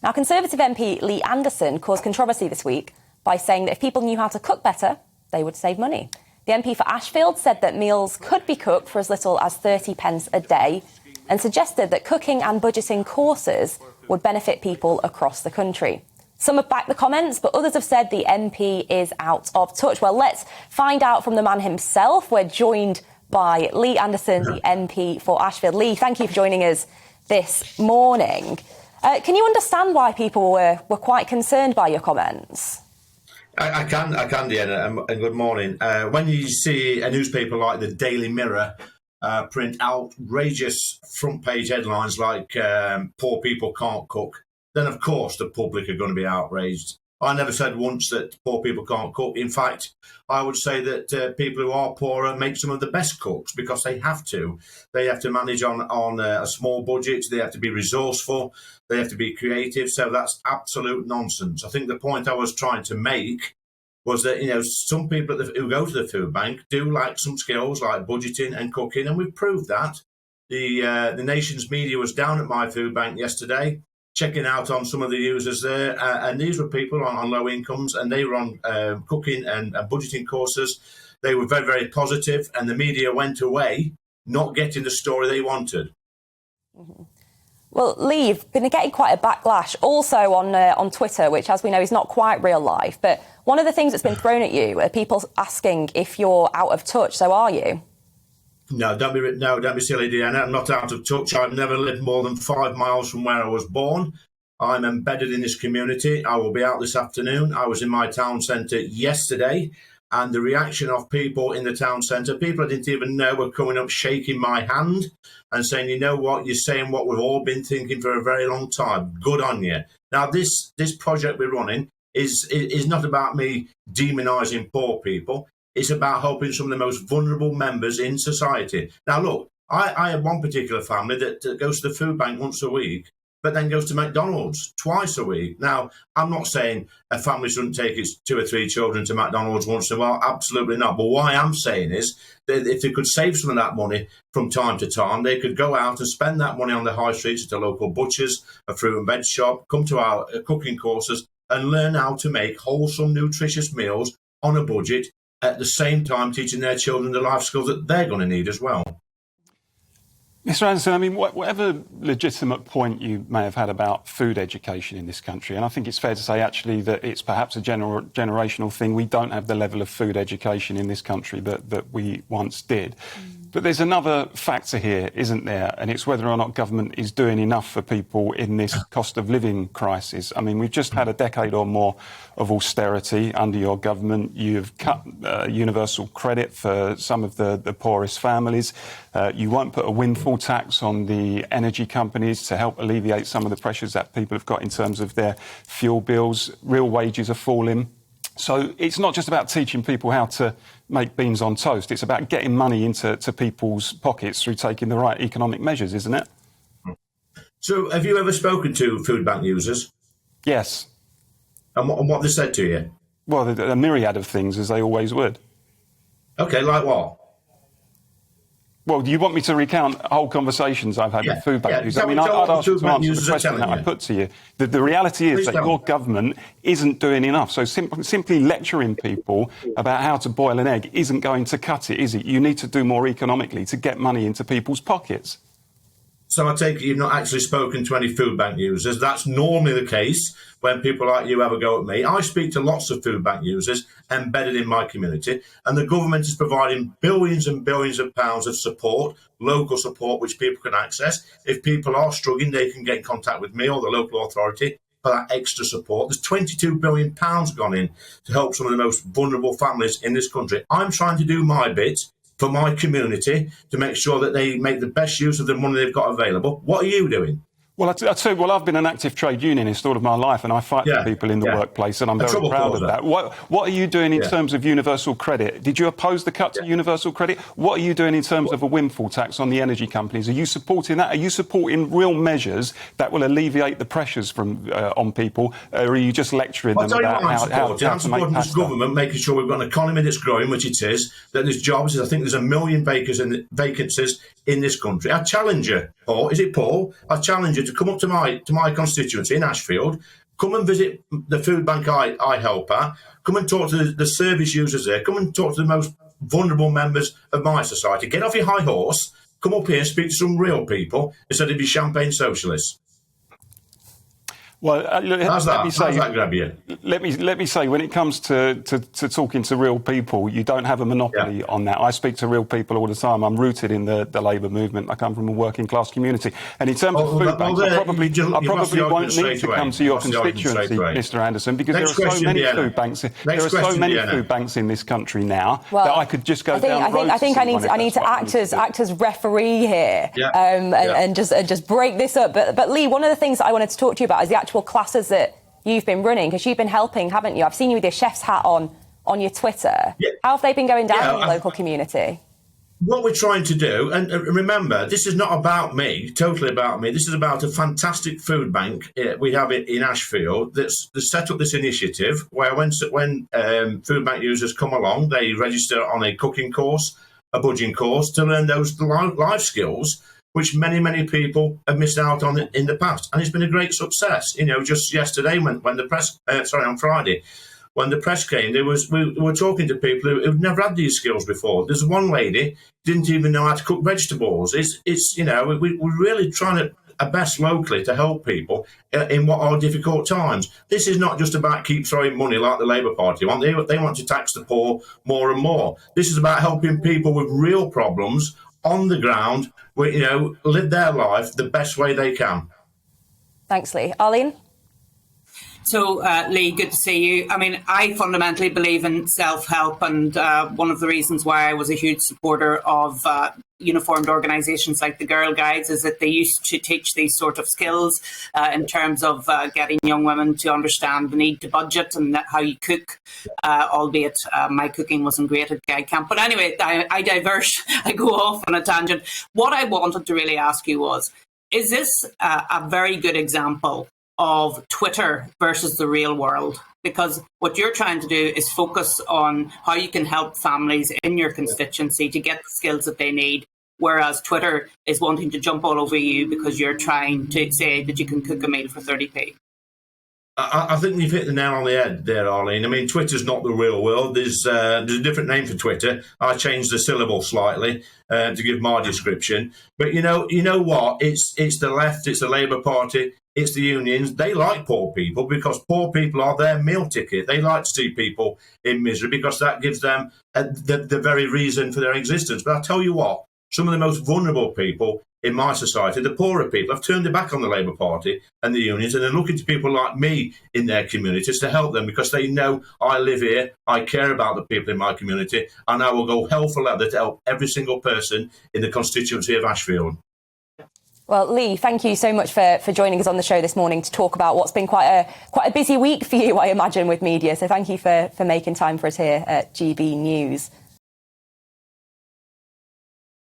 Now, Conservative MP Lee Anderson caused controversy this week by saying that if people knew how to cook better, they would save money. The MP for Ashfield said that meals could be cooked for as little as 30 pence a day and suggested that cooking and budgeting courses would benefit people across the country. Some have backed the comments, but others have said the MP is out of touch. Well, let's find out from the man himself. We're joined by Lee Anderson, the MP for Ashfield. Lee, thank you for joining us this morning. Can you understand why people were quite concerned by your comments? I can, Deanna, and good morning. When you see a newspaper like the Daily Mirror print outrageous front-page headlines like poor people can't cook, then of course the public are going to be outraged. I never said once that poor people can't cook. In fact, I would say that people who are poorer make some of the best cooks because they have to. They have to manage on a small budget. They have to be resourceful. They have to be creative. So that's absolute nonsense. I think the point I was trying to make was that, some people who go to the food bank do like some skills like budgeting and cooking, and we've proved that. The nation's media was down at my food bank yesterday, checking out on some of the users there, and these were people on low incomes, and they were on cooking and budgeting courses. They were very, very positive, and the media went away not getting the story they wanted. Mm-hmm. Well, Lee, you've been getting quite a backlash also on Twitter, which, as we know, is not quite real life. But one of the things that's been thrown at you are people asking if you're out of touch. So are you? No, don't be silly, Deanna. I'm not out of touch. I've never lived more than 5 miles from where I was born. I'm embedded in this community. I will be out this afternoon. I was in my town centre yesterday, and the reaction of people in the town centre, people I didn't even know, were coming up, shaking my hand and saying, you know what, you're saying what we've all been thinking for a very long time. Good on you. Now, this project we're running is not about me demonising poor people. It's about helping some of the most vulnerable members in society. Now, look, I have one particular family that goes to the food bank once a week, but then goes to McDonald's twice a week. Now, I'm not saying a family shouldn't take its 2 or 3 children to McDonald's once in a while. Absolutely not. But what I am saying is that if they could save some of that money from time to time, they could go out and spend that money on the high streets at a local butcher's, a fruit and veg shop, come to our cooking courses and learn how to make wholesome, nutritious meals on a budget, at the same time teaching their children the life skills that they're going to need as well. Mr. Anderson, I mean, whatever legitimate point you may have had about food education in this country, and I think it's fair to say actually that it's perhaps a generational thing. We don't have the level of food education in this country that we once did. But there's another factor here, isn't there? And it's whether or not government is doing enough for people in this cost of living crisis. I mean, we've just had a decade or more of austerity under your government. You've cut universal credit for some of the poorest families. You won't put a windfall tax on the energy companies to help alleviate some of the pressures that people have got in terms of their fuel bills. Real wages are falling. So it's not just about teaching people how to make beans on toast. It's about getting money into people's pockets through taking the right economic measures, isn't it? So have you ever spoken to food bank users? Yes. And what they said to you? Well, a myriad of things, as they always would. OK, like what? Well, do you want me to recount whole conversations I've had with food bank users? I mean, I'd ask you to answer the question that I put to you. The reality is that your government isn't doing enough. So simply lecturing people about how to boil an egg isn't going to cut it, is it? You need to do more economically to get money into people's pockets. So I take it you've not actually spoken to any food bank users. That's normally the case when people like you have a go at me. I speak to lots of food bank users embedded in my community, and the government is providing billions and billions of pounds of support, local support, which people can access. If people are struggling, they can get in contact with me or the local authority for that extra support. There's £22 billion gone in to help some of the most vulnerable families in this country. I'm trying to do my bit for my community to make sure that they make the best use of the money they've got available. What are you doing? Well, I'd say, I've been an active trade unionist all of my life, and I fight for people in the workplace, and I'm very proud of that. What are you doing in terms of universal credit? Did you oppose the cut to universal credit? What are you doing in terms of a windfall tax on the energy companies? Are you supporting that? Are you supporting real measures that will alleviate the pressures on people, or are you just lecturing them about how to make I'm supporting this government, making sure we've got an economy that's growing, which it is, that there's jobs. I think there's 1 million vacancies in this country. I challenge you, Paul. Is it Paul? I challenge you to come up to my constituency in Ashfield, come and visit the food bank I help at, come and talk to the service users there, come and talk to the most vulnerable members of my society. Get off your high horse, come up here and speak to some real people instead of your champagne socialists. Well, how's that grab you? Let me say, when it comes to talking to real people, you don't have a monopoly on that. I speak to real people all the time. I'm rooted in the Labour movement. I come from a working class community. And in terms of food banks, I probably won't need to come to your constituency, Mr. Anderson, because there are so many food banks. There are so many food banks in this country now that I could just go down the road. I think I need to act as referee here and just break this up. But Lee, one of the things I wanted to talk to you about is the actual classes that you've been running, because you've been helping, haven't you? I've seen you with your chef's hat on your Twitter. How have they been going down in the local community? What we're trying to do, and remember, this is not about me, totally about me. This is about a fantastic food bank we have in Ashfield that's set up this initiative where when food bank users come along, they register on a cooking course, a budgeting course, to learn those life skills which many people have missed out on in the past. And it's been a great success. You know, just yesterday when the press, on Friday, when the press came, we were talking to people who've never had these skills before. There's one lady didn't even know how to cook vegetables. It's you know, we're really trying our best locally to help people in what are difficult times. This is not just about keep throwing money like the Labour Party want. They want to tax the poor more and more. This is about helping people with real problems on the ground, you know, live their life the best way they can. Thanks, Lee. Arlene? So, Lee, good to see you. I mean, I fundamentally believe in self-help, and one of the reasons why I was a huge supporter of uniformed organisations like the Girl Guides is that they used to teach these sort of skills in terms of getting young women to understand the need to budget and how you cook, albeit my cooking wasn't great at guide camp. But anyway, I diverge, I go off on a tangent. What I wanted to really ask you was, is this a very good example of Twitter versus the real world? Because what you're trying to do is focus on how you can help families in your constituency to get the skills that they need, whereas Twitter is wanting to jump all over you because you're trying to say that you can cook a meal for 30p. I think you've hit the nail on the head there, Arlene. I mean, Twitter's not the real world. There's a different name for Twitter. I changed the syllable slightly to give my description. But you know what? It's the left, it's the Labour Party, it's the unions. They like poor people because poor people are their meal ticket. They like to see people in misery because that gives them the very reason for their existence. But I'll tell you what, some of the most vulnerable people in my society, the poorer people, have turned their back on the Labour Party and the unions, and they're looking to people like me in their communities to help them because they know I live here, I care about the people in my community, and I will go hell for leather to help every single person in the constituency of Ashfield. Well, Lee, thank you so much for joining us on the show this morning to talk about what's been quite a busy week for you, I imagine, with media. So thank you for making time for us here at GB News.